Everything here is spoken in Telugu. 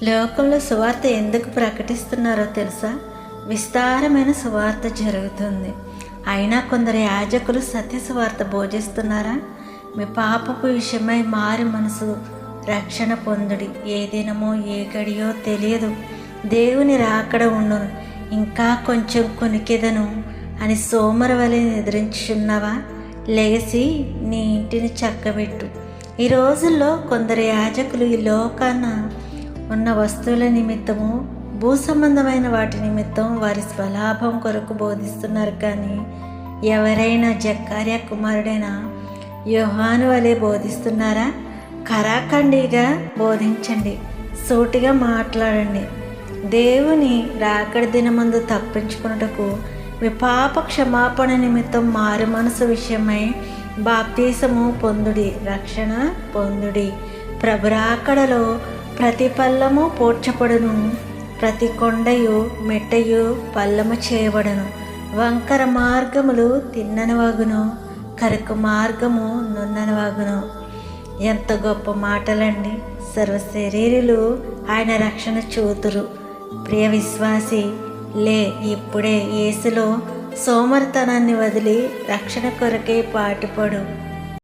లోకంలో సువార్త ఎందుకు ప్రకటిస్తున్నారో తెలుసా? విస్తారమైన సువార్త జరుగుతుంది. అయినా కొందరు యాజకులు సత్య సువార్త బోధిస్తున్నారా? మీ పాపపు విషయమై మారి మనసు రక్షణ పొందుడి. ఏ దినమో ఏ గడియో తెలియదు, దేవుని రాకడ ఉండును, ఇంకా కొంచెం కొనికెదను అని సోమరవలి నిద్రించుచున్నావా? లేచి నీ ఇంటిని చక్కబెట్టు. ఈ రోజుల్లో కొందరు యాజకులు ఈ లోకాన ఉన్న వస్తువుల నిమిత్తము, భూ సంబంధమైన వాటి నిమిత్తం వారి స్వలాభం కొరకు బోధిస్తున్నారు. కానీ ఎవరైనా జక్కర్యా కుమారుడైన యోహాను వలె బోధిస్తున్నారా? కరాఖండిగా బోధించండి, సూటిగా మాట్లాడండి. దేవుని రాకడ దినమందు తప్పించుకున్నటకు మీ పాప క్షమాపణ నిమిత్తం మారు మనసు విషయమై బాప్తీసము పొందుడి, రక్షణ పొందుడి. ప్రభు రాకడలో ప్రతి పల్లము పోడ్చబడును, ప్రతి కొండయు మెట్టయు పల్లము చేయబడును. వంకర మార్గములు తిన్ననవగును, కరుకు మార్గము నున్ననవగును. ఎంత గొప్ప మాటలండి! సర్వ శరీరులు ఆయన రక్షణ చూతురు. ప్రియ విశ్వాసి, లే, ఇప్పుడే యేసులో సోమరితనాన్ని వదిలి రక్షణ కొరకే పాటుపడు.